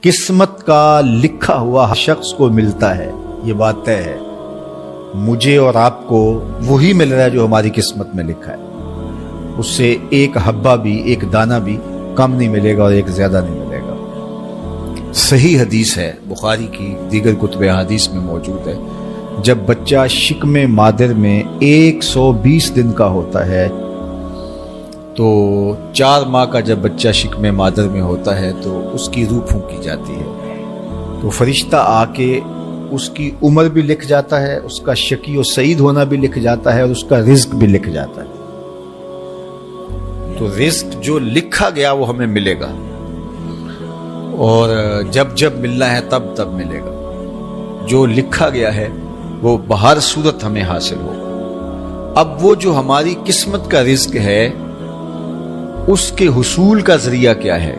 قسمت کا لکھا ہوا شخص کو ملتا ہے، یہ بات طے ہے۔ مجھے اور آپ کو وہی مل رہا ہے جو ہماری قسمت میں لکھا ہے، اس سے ایک حبہ بھی، ایک دانہ بھی کم نہیں ملے گا اور ایک زیادہ نہیں ملے گا۔ صحیح حدیث ہے، بخاری کی دیگر کتب احادیث میں موجود ہے، جب بچہ شکم مادر میں 120 دن کا ہوتا ہے تو 4 ماہ کا جب بچہ شکم مادر میں ہوتا ہے تو اس کی روح پھونکی جاتی ہے، تو فرشتہ آ کے اس کی عمر بھی لکھ جاتا ہے، اس کا شقی و سعید ہونا بھی لکھ جاتا ہے، اور اس کا رزق بھی لکھ جاتا ہے۔ تو رزق جو لکھا گیا وہ ہمیں ملے گا، اور جب جب ملنا ہے تب تب ملے گا۔ جو لکھا گیا ہے وہ بہر صورت ہمیں حاصل ہوگا۔ اب وہ جو ہماری قسمت کا رزق ہے اس کے حصول کا ذریعہ کیا ہے؟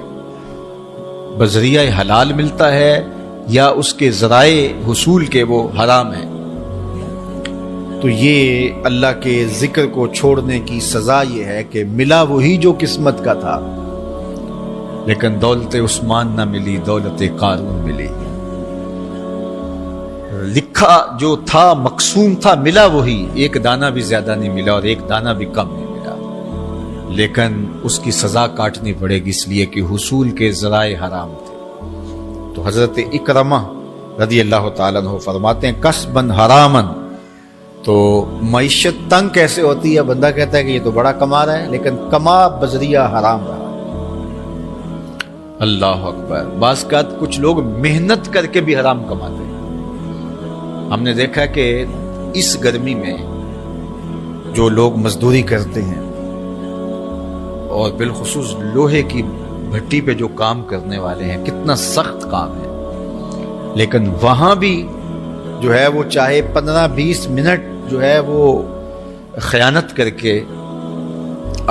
بذریعہ حلال ملتا ہے یا اس کے ذرائع حصول کے وہ حرام ہے؟ تو یہ اللہ کے ذکر کو چھوڑنے کی سزا یہ ہے کہ ملا وہی جو قسمت کا تھا، لیکن دولت عثمان نہ ملی، دولت قارون ملی۔ لکھا جو تھا، مقسوم تھا، ملا وہی، ایک دانہ بھی زیادہ نہیں ملا اور ایک دانہ بھی کم نہیں ملا، لیکن اس کی سزا کاٹنی پڑے گی، اس لیے کہ حصول کے ذرائع حرام تھے۔ تو حضرت اکرمہ رضی اللہ تعالیٰ عنہ فرماتے ہیں کسبن حرامن، تو معیشت تنگ کیسے ہوتی ہے؟ بندہ کہتا ہے کہ یہ تو بڑا کما رہا ہے، لیکن کما بذریعہ حرام رہا۔ اللہ اکبر۔ بعض اوقات کچھ لوگ محنت کر کے بھی حرام کماتے ہیں۔ ہم نے دیکھا کہ اس گرمی میں جو لوگ مزدوری کرتے ہیں اور بالخصوص لوہے کی بھٹی پہ جو کام کرنے والے ہیں، کتنا سخت کام ہے، لیکن وہاں بھی جو ہے وہ چاہے 15-20 منٹ جو ہے وہ خیانت کر کے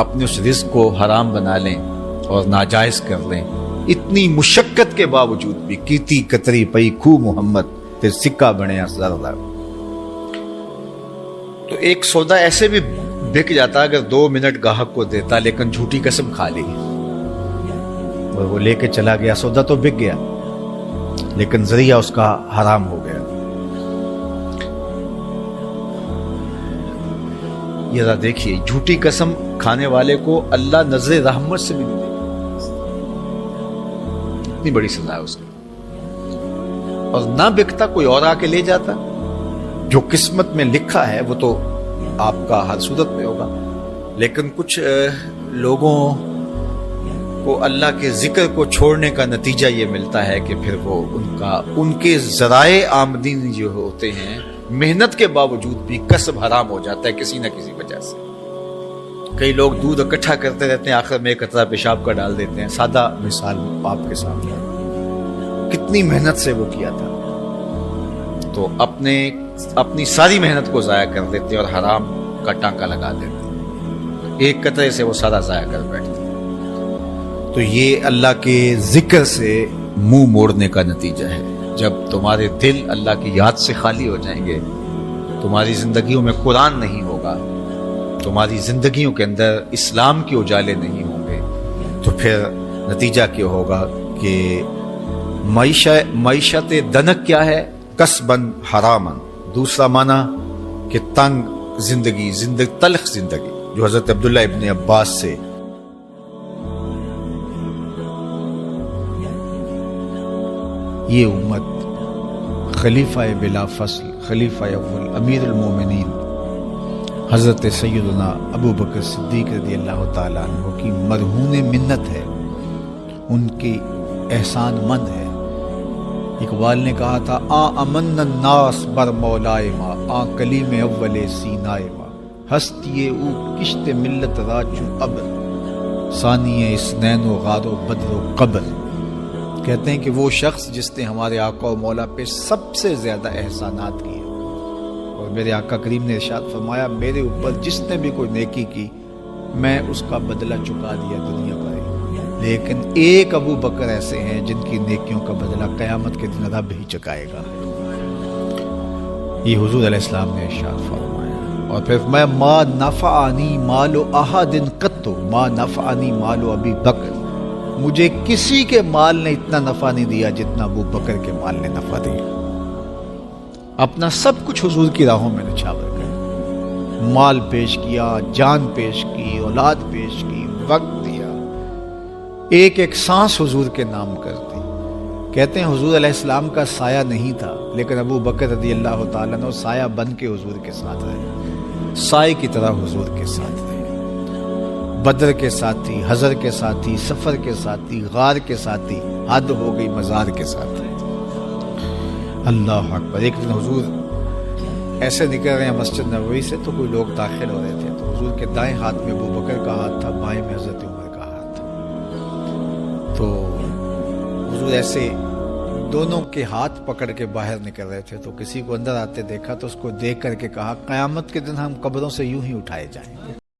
اپنے اس رزق کو حرام بنا لیں اور ناجائز کر لیں، اتنی مشقت کے باوجود بھی کیتی کتری پئی خو محمد تے سکہ بنیا زردہ۔ تو ایک سودا ایسے بھی بک جاتا اگر 2 منٹ گاہک کو دیتا، لیکن جھوٹی قسم کھا لی اور وہ لے کے چلا گیا، سودا تو بک گیا لیکن ذریعہ اس کا حرام ہو گیا۔ یہ ذرا دیکھیے، جھوٹی قسم کھانے والے کو اللہ نظر رحمت سے بھی نہیں دے گا، اتنی بڑی سزا ہے اس کی۔ اور نہ بکتا کوئی اور آ کے لے جاتا، جو قسمت میں لکھا ہے وہ تو آپ کا ہر صورت میں ہوگا، لیکن کچھ لوگوں کو اللہ کے ذکر کو چھوڑنے کا نتیجہ یہ ملتا ہے کہ پھر وہ ان کے ذرائع آمدنی جو ہوتے ہیں، محنت کے باوجود بھی کسب حرام ہو جاتا ہے کسی نہ کسی وجہ سے۔ کئی لوگ دودھ اکٹھا کرتے رہتے ہیں، آخر میں ایک قطرہ پیشاب کا ڈال دیتے ہیں۔ سادہ مثال آپ کے سامنے، کتنی محنت سے وہ کیا تھا، تو اپنی ساری محنت کو ضائع کر دیتے اور حرام کا ٹانکا لگا دیتے، ایک قطرے سے وہ سارا ضائع کر بیٹھتے۔ تو یہ اللہ کے ذکر سے منہ موڑنے کا نتیجہ ہے۔ جب تمہارے دل اللہ کی یاد سے خالی ہو جائیں گے، تمہاری زندگیوں میں قرآن نہیں ہوگا، تمہاری زندگیوں کے اندر اسلام کے اجالے نہیں ہوں گے، تو پھر نتیجہ کیا ہوگا کہ معیشت دنک کیا ہے؟ کسبن حرامن۔ دوسرا معنی کہ تنگ زندگی، تلخ زندگی، جو حضرت عبداللہ ابن عباس سے یہ امت خلیفہ بلا فصل، خلیفہ اول، امیر المومنین حضرت سیدنا ابو بکر صدیق رضی اللہ تعالیٰ عنہ کی مرہون منت ہے، ان کی احسان مند ہے۔ اقبال نے کہا تھا امن الناس بر مولائے ما، کلیم اول سینائے ما، ہستی او کشت ملت راچو ابر، ثانی اسنین و غار و بدر و قبر۔ کہتے ہیں کہ وہ شخص جس نے ہمارے آقا و مولا پہ سب سے زیادہ احسانات کیے، اور میرے آقا کریم نے ارشاد فرمایا میرے اوپر جس نے بھی کوئی نیکی کی میں اس کا بدلہ چکا دیا دنیا پر، لیکن ایک ابو بکر ایسے ہیں جن کی نیکیوں کا بدلہ قیامت کے دن رب ہی چکائے گا۔ یہ حضور علیہ السلام نے ارشاد فرمایا، اور پھر میں ما نفعنی مال احد قط، ما نفعنی مال ابی بکر، مجھے کسی کے مال نے اتنا نفع نہیں دیا جتنا ابو بکر کے مال نے نفع دیا. اپنا سب کچھ حضور کی راہوں میں نچھاور کر، مال پیش کیا، جان پیش کی، اولاد پیش کی، وقت دیا، ایک ایک سانس حضور کے نام کرتی. کہتے ہیں حضور علیہ السلام کا سایہ نہیں تھا، لیکن ابو بکر رضی اللہ تعالیٰ نے سایہ بن کے حضور کے ساتھ رہے، سائے کی طرح حضور کے ساتھ رہے. بدر کے ساتھی، حضر کے ساتھی، سفر کے ساتھی، غار کے ساتھی، حد ہو گئی مزار کے ساتھ رہے. اللہ اکبر. ایک دن حضور ایسے نکل رہے ہیں مسجد نبوی سے تو کوئی لوگ داخل ہو رہے تھے، تو حضور کے دائیں ہاتھ میں ابو بکر کا ہاتھ تھا، بائیں میں حضرت عمر کا ہاتھ تھا. تو حضور ایسے دونوں کے ہاتھ پکڑ کے باہر نکل رہے تھے، تو کسی کو اندر آتے دیکھا تو اس کو دیکھ کر کے کہا قیامت کے دن ہم قبروں سے یوں ہی اٹھائے جائیں گے.